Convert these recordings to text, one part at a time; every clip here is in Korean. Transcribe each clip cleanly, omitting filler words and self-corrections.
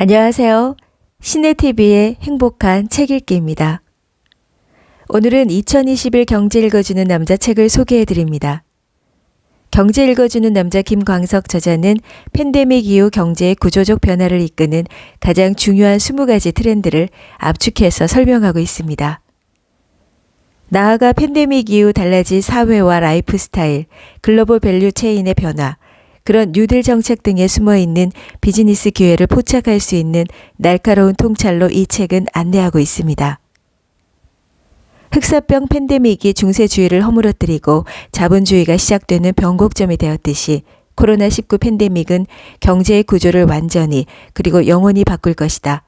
안녕하세요. 신혜TV의 행복한 책 읽기입니다. 오늘은 2021 경제 읽어주는 남자 책을 소개해 드립니다. 경제 읽어주는 남자 김광석 저자는 팬데믹 이후 경제의 구조적 변화를 이끄는 가장 중요한 20가지 트렌드를 압축해서 설명하고 있습니다. 나아가 팬데믹 이후 달라진 사회와 라이프 스타일, 글로벌 밸류 체인의 변화, 그런 뉴딜 정책 등에 숨어있는 비즈니스 기회를 포착할 수 있는 날카로운 통찰로 이 책은 안내하고 있습니다. 흑사병 팬데믹이 중세주의를 허물어뜨리고 자본주의가 시작되는 변곡점이 되었듯이 코로나19 팬데믹은 경제의 구조를 완전히 그리고 영원히 바꿀 것이다.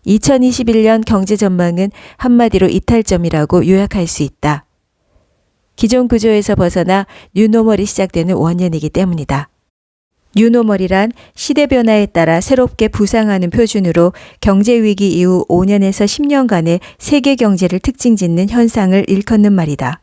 2021년 경제 전망은 한마디로 이탈점이라고 요약할 수 있다. 기존 구조에서 벗어나 뉴노멀이 시작되는 원년이기 때문이다. 뉴노멀이란 시대 변화에 따라 새롭게 부상하는 표준으로 경제위기 이후 5년에서 10년간의 세계 경제를 특징짓는 현상을 일컫는 말이다.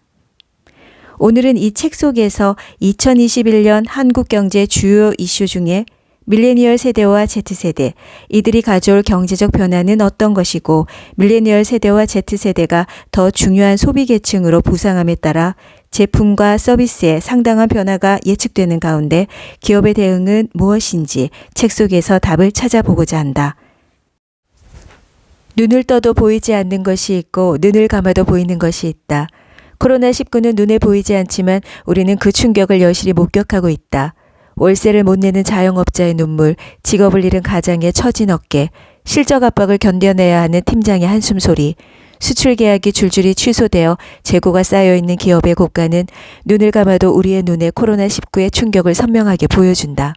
오늘은 이 책 속에서 2021년 한국 경제 주요 이슈 중에 밀레니얼 세대와 Z세대, 이들이 가져올 경제적 변화는 어떤 것이고 밀레니얼 세대와 Z세대가 더 중요한 소비계층으로 부상함에 따라 제품과 서비스에 상당한 변화가 예측되는 가운데 기업의 대응은 무엇인지 책 속에서 답을 찾아보고자 한다. 눈을 떠도 보이지 않는 것이 있고 눈을 감아도 보이는 것이 있다. 코로나19는 눈에 보이지 않지만 우리는 그 충격을 여실히 목격하고 있다. 월세를 못 내는 자영업자의 눈물, 직업을 잃은 가장의 처진 어깨, 실적 압박을 견뎌내야 하는 팀장의 한숨 소리, 수출 계약이 줄줄이 취소되어 재고가 쌓여있는 기업의 고가는 눈을 감아도 우리의 눈에 코로나19의 충격을 선명하게 보여준다.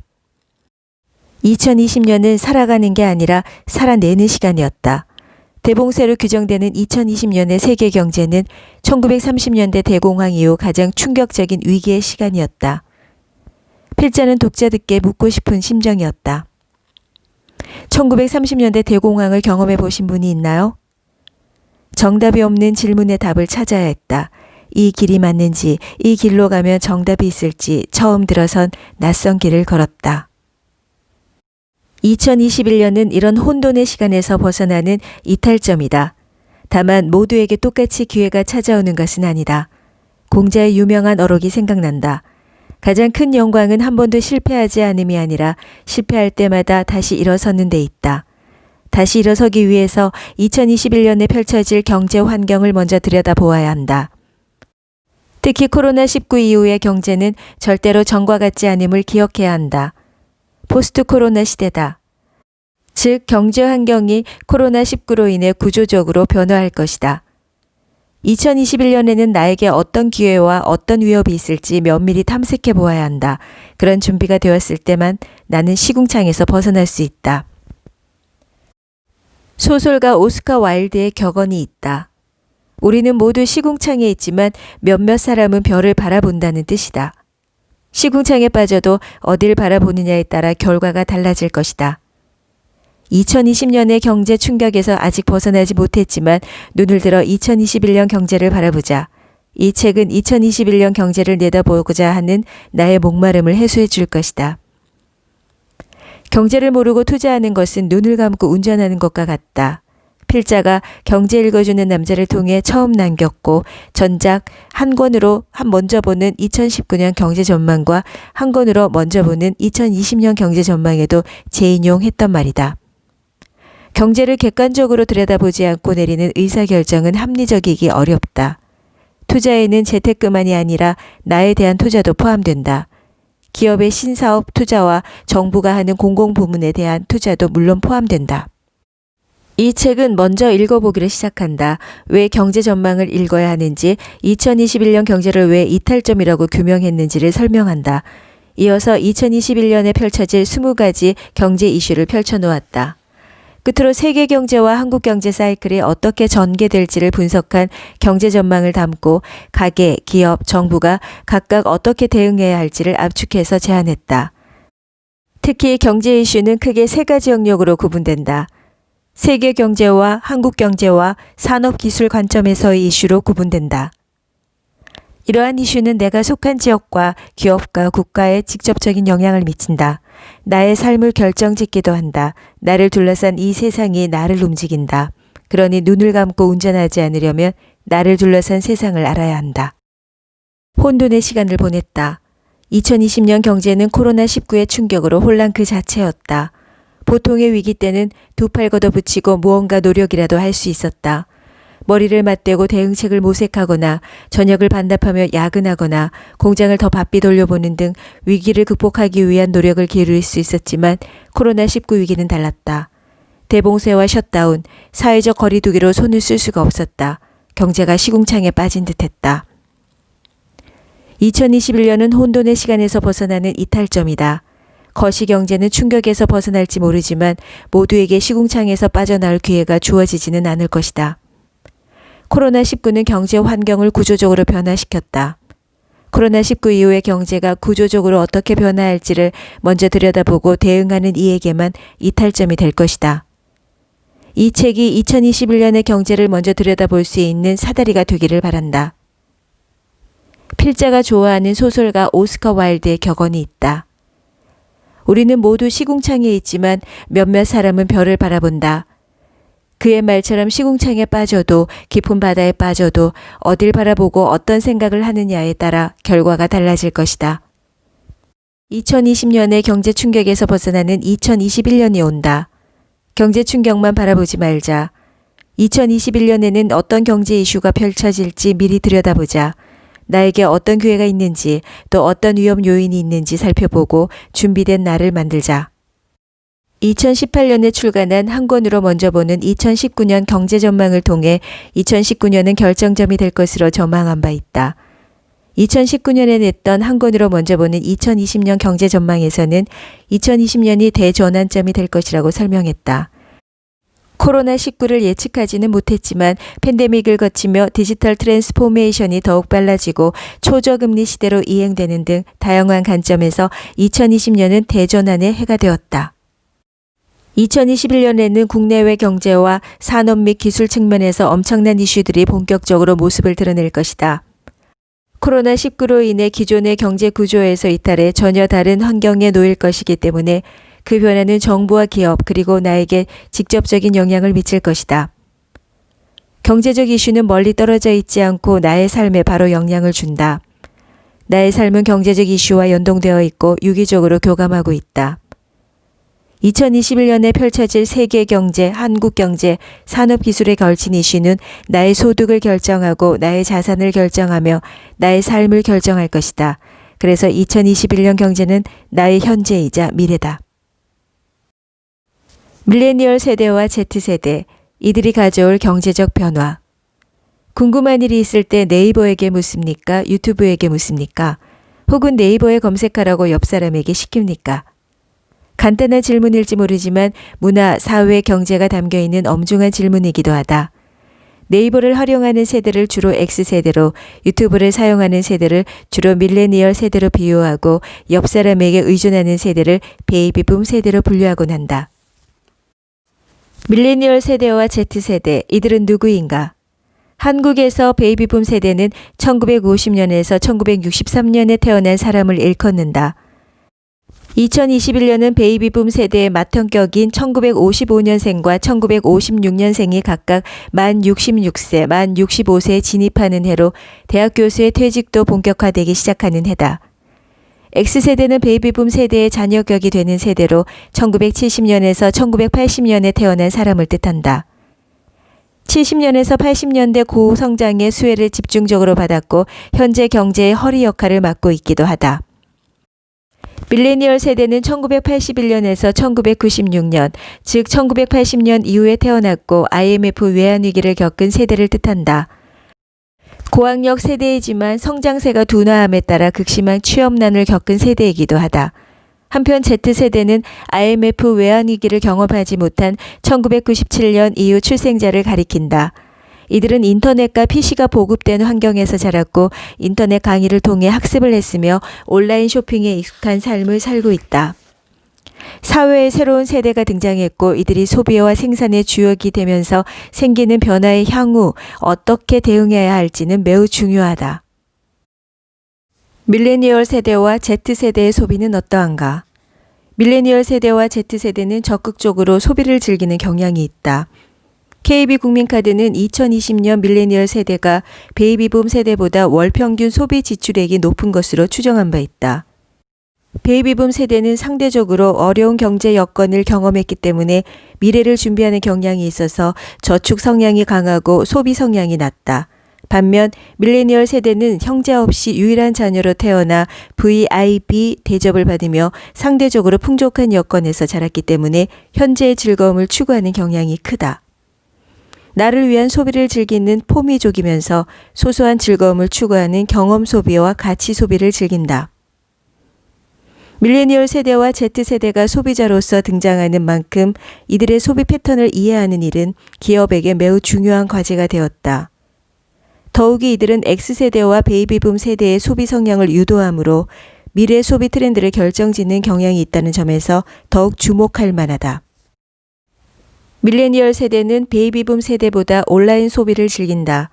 2020년은 살아가는 게 아니라 살아내는 시간이었다. 대봉쇄로 규정되는 2020년의 세계 경제는 1930년대 대공황 이후 가장 충격적인 위기의 시간이었다. 필자는 독자들께 묻고 싶은 심정이었다. 1930년대 대공황을 경험해 보신 분이 있나요? 정답이 없는 질문의 답을 찾아야 했다. 이 길이 맞는지, 이 길로 가면 정답이 있을지 처음 들어선 낯선 길을 걸었다. 2021년은 이런 혼돈의 시간에서 벗어나는 이탈점이다. 다만 모두에게 똑같이 기회가 찾아오는 것은 아니다. 공자의 유명한 어록이 생각난다. 가장 큰 영광은 한 번도 실패하지 않음이 아니라 실패할 때마다 다시 일어서는 데 있다. 다시 일어서기 위해서 2021년에 펼쳐질 경제 환경을 먼저 들여다보아야 한다. 특히 코로나19 이후의 경제는 절대로 전과 같지 않음을 기억해야 한다. 포스트 코로나 시대다. 즉 경제 환경이 코로나19로 인해 구조적으로 변화할 것이다. 2021년에는 나에게 어떤 기회와 어떤 위협이 있을지 면밀히 탐색해 보아야 한다. 그런 준비가 되었을 때만 나는 시궁창에서 벗어날 수 있다. 소설가 오스카 와일드의 격언이 있다. 우리는 모두 시궁창에 있지만 몇몇 사람은 별을 바라본다는 뜻이다. 시궁창에 빠져도 어딜 바라보느냐에 따라 결과가 달라질 것이다. 2020년의 경제 충격에서 아직 벗어나지 못했지만 눈을 들어 2021년 경제를 바라보자. 이 책은 2021년 경제를 내다보고자 하는 나의 목마름을 해소해 줄 것이다. 경제를 모르고 투자하는 것은 눈을 감고 운전하는 것과 같다. 필자가 경제 읽어주는 남자를 통해 처음 남겼고 전작 한 권으로 먼저 보는 2019년 경제 전망과 한 권으로 먼저 보는 2020년 경제 전망에도 재인용했던 말이다. 경제를 객관적으로 들여다보지 않고 내리는 의사결정은 합리적이기 어렵다. 투자에는 재테크만이 아니라 나에 대한 투자도 포함된다. 기업의 신사업 투자와 정부가 하는 공공부문에 대한 투자도 물론 포함된다. 이 책은 먼저 읽어보기를 시작한다. 왜 경제 전망을 읽어야 하는지, 2021년 경제를 왜 이탈점이라고 규명했는지를 설명한다. 이어서 2021년에 펼쳐질 20가지 경제 이슈를 펼쳐놓았다. 끝으로 세계 경제와 한국 경제 사이클이 어떻게 전개될지를 분석한 경제 전망을 담고 가계, 기업, 정부가 각각 어떻게 대응해야 할지를 압축해서 제안했다. 특히 경제 이슈는 크게 3가지 영역으로 구분된다. 세계 경제와 한국 경제와 산업 기술 관점에서의 이슈로 구분된다. 이러한 이슈는 내가 속한 지역과 기업과 국가에 직접적인 영향을 미친다. 나의 삶을 결정짓기도 한다. 나를 둘러싼 이 세상이 나를 움직인다. 그러니 눈을 감고 운전하지 않으려면 나를 둘러싼 세상을 알아야 한다. 혼돈의 시간을 보냈다. 2020년 경제는 코로나19의 충격으로 혼란 그 자체였다. 보통의 위기 때는 두 팔 걷어붙이고 무언가 노력이라도 할 수 있었다. 머리를 맞대고 대응책을 모색하거나 저녁을 반납하며 야근하거나 공장을 더 바삐 돌려보는 등 위기를 극복하기 위한 노력을 기울일 수 있었지만 코로나19 위기는 달랐다. 대봉쇄와 셧다운, 사회적 거리두기로 손을 쓸 수가 없었다. 경제가 시궁창에 빠진 듯했다. 2021년은 혼돈의 시간에서 벗어나는 이탈점이다. 거시경제는 충격에서 벗어날지 모르지만 모두에게 시궁창에서 빠져나올 기회가 주어지지는 않을 것이다. 코로나19는 경제 환경을 구조적으로 변화시켰다. 코로나19 이후의 경제가 구조적으로 어떻게 변화할지를 먼저 들여다보고 대응하는 이에게만 이탈점이 될 것이다. 이 책이 2021년의 경제를 먼저 들여다볼 수 있는 사다리가 되기를 바란다. 필자가 좋아하는 소설가 오스카 와일드의 격언이 있다. 우리는 모두 시궁창에 있지만 몇몇 사람은 별을 바라본다. 그의 말처럼 시궁창에 빠져도 깊은 바다에 빠져도 어딜 바라보고 어떤 생각을 하느냐에 따라 결과가 달라질 것이다. 2020년의 경제 충격에서 벗어나는 2021년이 온다. 경제 충격만 바라보지 말자. 2021년에는 어떤 경제 이슈가 펼쳐질지 미리 들여다보자. 나에게 어떤 기회가 있는지 또 어떤 위험 요인이 있는지 살펴보고 준비된 나를 만들자. 2018년에 출간한 한 권으로 먼저 보는 2019년 경제 전망을 통해 2019년은 결정점이 될 것으로 전망한 바 있다. 2019년에 냈던 한 권으로 먼저 보는 2020년 경제 전망에서는 2020년이 대전환점이 될 것이라고 설명했다. 코로나19를 예측하지는 못했지만 팬데믹을 거치며 디지털 트랜스포메이션이 더욱 빨라지고 초저금리 시대로 이행되는 등 다양한 관점에서 2020년은 대전환의 해가 되었다. 2021년에는 국내외 경제와 산업 및 기술 측면에서 엄청난 이슈들이 본격적으로 모습을 드러낼 것이다. 코로나19로 인해 기존의 경제 구조에서 이탈해 전혀 다른 환경에 놓일 것이기 때문에 그 변화는 정부와 기업 그리고 나에게 직접적인 영향을 미칠 것이다. 경제적 이슈는 멀리 떨어져 있지 않고 나의 삶에 바로 영향을 준다. 나의 삶은 경제적 이슈와 연동되어 있고 유기적으로 교감하고 있다. 2021년에 펼쳐질 세계 경제, 한국 경제, 산업 기술에 걸친 이슈는 나의 소득을 결정하고 나의 자산을 결정하며 나의 삶을 결정할 것이다. 그래서 2021년 경제는 나의 현재이자 미래다. 밀레니얼 세대와 Z세대, 이들이 가져올 경제적 변화. 궁금한 일이 있을 때 네이버에게 묻습니까? 유튜브에게 묻습니까? 혹은 네이버에 검색하라고 옆 사람에게 시킵니까? 간단한 질문일지 모르지만 문화, 사회, 경제가 담겨있는 엄중한 질문이기도 하다. 네이버를 활용하는 세대를 주로 X세대로, 유튜브를 사용하는 세대를 주로 밀레니얼 세대로 비유하고 옆 사람에게 의존하는 세대를 베이비붐 세대로 분류하곤 한다. 밀레니얼 세대와 Z세대, 이들은 누구인가? 한국에서 베이비붐 세대는 1950년에서 1963년에 태어난 사람을 일컫는다. 2021년은 베이비붐 세대의 맏형격인 1955년생과 1956년생이 각각 만 66세, 만 65세에 진입하는 해로 대학 교수의 퇴직도 본격화되기 시작하는 해다. X세대는 베이비붐 세대의 자녀격이 되는 세대로 1970년에서 1980년에 태어난 사람을 뜻한다. 70년에서 80년대 고성장의 수혜를 집중적으로 받았고 현재 경제의 허리 역할을 맡고 있기도 하다. 밀레니얼 세대는 1981년에서 1996년, 즉 1980년 이후에 태어났고 IMF 외환위기를 겪은 세대를 뜻한다. 고학력 세대이지만 성장세가 둔화함에 따라 극심한 취업난을 겪은 세대이기도 하다. 한편 Z세대는 IMF 외환위기를 경험하지 못한 1997년 이후 출생자를 가리킨다. 이들은 인터넷과 PC가 보급된 환경에서 자랐고 인터넷 강의를 통해 학습을 했으며 온라인 쇼핑에 익숙한 삶을 살고 있다. 사회에 새로운 세대가 등장했고 이들이 소비와 생산의 주역이 되면서 생기는 변화의 향후 어떻게 대응해야 할지는 매우 중요하다. 밀레니얼 세대와 Z세대의 소비는 어떠한가? 밀레니얼 세대와 Z세대는 적극적으로 소비를 즐기는 경향이 있다. KB국민카드는 2020년 밀레니얼 세대가 베이비붐 세대보다 월 평균 소비 지출액이 높은 것으로 추정한 바 있다. 베이비붐 세대는 상대적으로 어려운 경제 여건을 경험했기 때문에 미래를 준비하는 경향이 있어서 저축 성향이 강하고 소비 성향이 낮다. 반면 밀레니얼 세대는 형제 없이 유일한 자녀로 태어나 VIB 대접을 받으며 상대적으로 풍족한 여건에서 자랐기 때문에 현재의 즐거움을 추구하는 경향이 크다. 나를 위한 소비를 즐기는 포미족이면서 소소한 즐거움을 추구하는 경험 소비와 가치 소비를 즐긴다. 밀레니얼 세대와 Z세대가 소비자로서 등장하는 만큼 이들의 소비 패턴을 이해하는 일은 기업에게 매우 중요한 과제가 되었다. 더욱이 이들은 X세대와 베이비붐 세대의 소비 성향을 유도하므로 미래 소비 트렌드를 결정짓는 경향이 있다는 점에서 더욱 주목할 만하다. 밀레니얼 세대는 베이비붐 세대보다 온라인 소비를 즐긴다.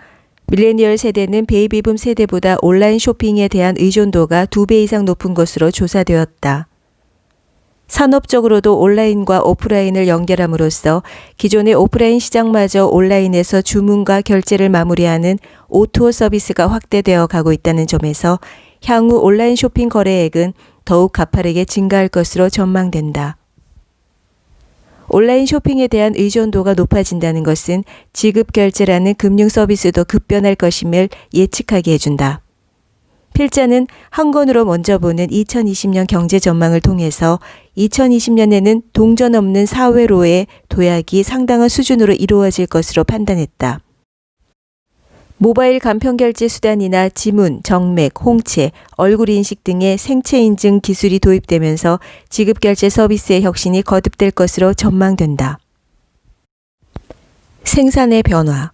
밀레니얼 세대는 베이비붐 세대보다 온라인 쇼핑에 대한 의존도가 2배 이상 높은 것으로 조사되었다. 산업적으로도 온라인과 오프라인을 연결함으로써 기존의 오프라인 시장마저 온라인에서 주문과 결제를 마무리하는 O2O 서비스가 확대되어 가고 있다는 점에서 향후 온라인 쇼핑 거래액은 더욱 가파르게 증가할 것으로 전망된다. 온라인 쇼핑에 대한 의존도가 높아진다는 것은 지급 결제라는 금융 서비스도 급변할 것임을 예측하게 해준다. 필자는 한 권으로 먼저 보는 2020년 경제 전망을 통해서 2020년에는 동전 없는 사회로의 도약이 상당한 수준으로 이루어질 것으로 판단했다. 모바일 간편결제 수단이나 지문, 정맥, 홍채, 얼굴 인식 등의 생체 인증 기술이 도입되면서 지급결제 서비스의 혁신이 거듭될 것으로 전망된다. 생산의 변화.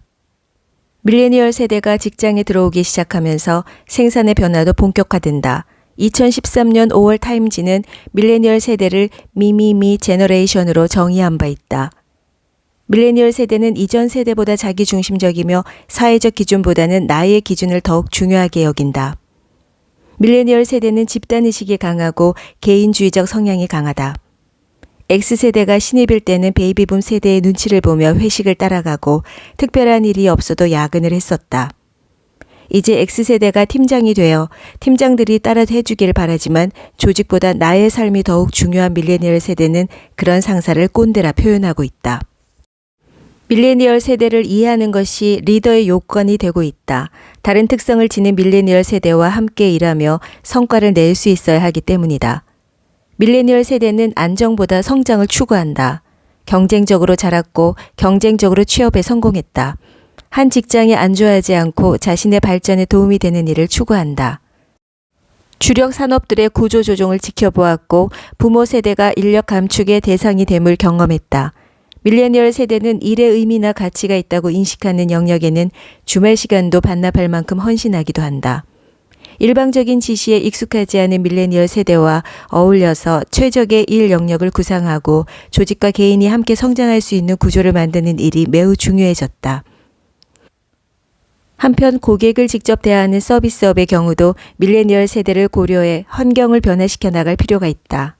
밀레니얼 세대가 직장에 들어오기 시작하면서 생산의 변화도 본격화된다. 2013년 5월 타임지는 밀레니얼 세대를 미미미 제너레이션으로 정의한 바 있다. 밀레니얼 세대는 이전 세대보다 자기중심적이며 사회적 기준보다는 나의 기준을 더욱 중요하게 여긴다. 밀레니얼 세대는 집단의식이 강하고 개인주의적 성향이 강하다. X세대가 신입일 때는 베이비붐 세대의 눈치를 보며 회식을 따라가고 특별한 일이 없어도 야근을 했었다. 이제 X세대가 팀장이 되어 팀장들이 따라 해주길 바라지만 조직보다 나의 삶이 더욱 중요한 밀레니얼 세대는 그런 상사를 꼰대라 표현하고 있다. 밀레니얼 세대를 이해하는 것이 리더의 요건이 되고 있다. 다른 특성을 지닌 밀레니얼 세대와 함께 일하며 성과를 낼 수 있어야 하기 때문이다. 밀레니얼 세대는 안정보다 성장을 추구한다. 경쟁적으로 자랐고 경쟁적으로 취업에 성공했다. 한 직장에 안주하지 않고 자신의 발전에 도움이 되는 일을 추구한다. 주력 산업들의 구조 조정을 지켜보았고 부모 세대가 인력 감축의 대상이 됨을 경험했다. 밀레니얼 세대는 일의 의미나 가치가 있다고 인식하는 영역에는 주말 시간도 반납할 만큼 헌신하기도 한다. 일방적인 지시에 익숙하지 않은 밀레니얼 세대와 어울려서 최적의 일 영역을 구상하고 조직과 개인이 함께 성장할 수 있는 구조를 만드는 일이 매우 중요해졌다. 한편 고객을 직접 대하는 서비스업의 경우도 밀레니얼 세대를 고려해 환경을 변화시켜 나갈 필요가 있다.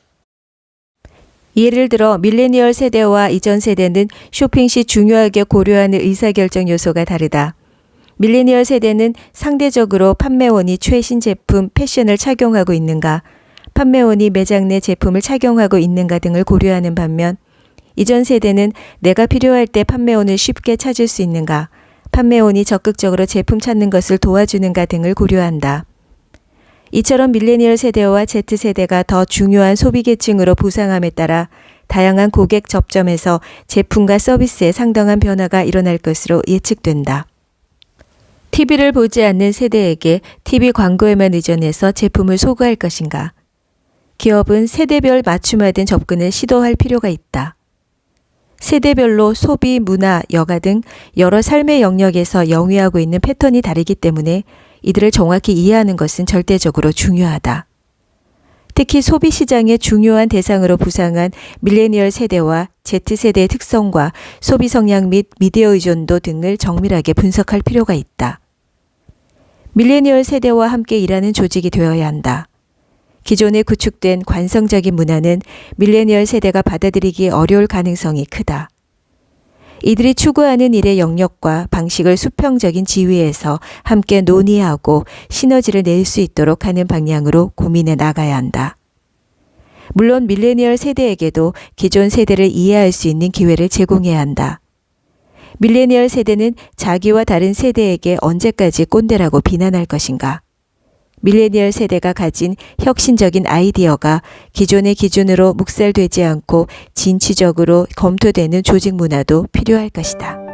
예를 들어 밀레니얼 세대와 이전 세대는 쇼핑 시 중요하게 고려하는 의사결정 요소가 다르다. 밀레니얼 세대는 상대적으로 판매원이 최신 제품, 패션을 착용하고 있는가, 판매원이 매장 내 제품을 착용하고 있는가 등을 고려하는 반면 이전 세대는 내가 필요할 때 판매원을 쉽게 찾을 수 있는가, 판매원이 적극적으로 제품 찾는 것을 도와주는가 등을 고려한다. 이처럼 밀레니얼 세대와 Z세대가 더 중요한 소비계층으로 부상함에 따라 다양한 고객 접점에서 제품과 서비스에 상당한 변화가 일어날 것으로 예측된다. TV를 보지 않는 세대에게 TV 광고에만 의존해서 제품을 소구할 것인가? 기업은 세대별 맞춤화된 접근을 시도할 필요가 있다. 세대별로 소비, 문화, 여가 등 여러 삶의 영역에서 영위하고 있는 패턴이 다르기 때문에 이들을 정확히 이해하는 것은 절대적으로 중요하다. 특히 소비 시장의 중요한 대상으로 부상한 밀레니얼 세대와 Z세대의 특성과 소비 성향 및 미디어 의존도 등을 정밀하게 분석할 필요가 있다. 밀레니얼 세대와 함께 일하는 조직이 되어야 한다. 기존에 구축된 관성적인 문화는 밀레니얼 세대가 받아들이기 어려울 가능성이 크다. 이들이 추구하는 일의 영역과 방식을 수평적인 지위에서 함께 논의하고 시너지를 낼 수 있도록 하는 방향으로 고민해 나가야 한다. 물론 밀레니얼 세대에게도 기존 세대를 이해할 수 있는 기회를 제공해야 한다. 밀레니얼 세대는 자기와 다른 세대에게 언제까지 꼰대라고 비난할 것인가? 밀레니얼 세대가 가진 혁신적인 아이디어가 기존의 기준으로 묵살되지 않고 진취적으로 검토되는 조직 문화도 필요할 것이다.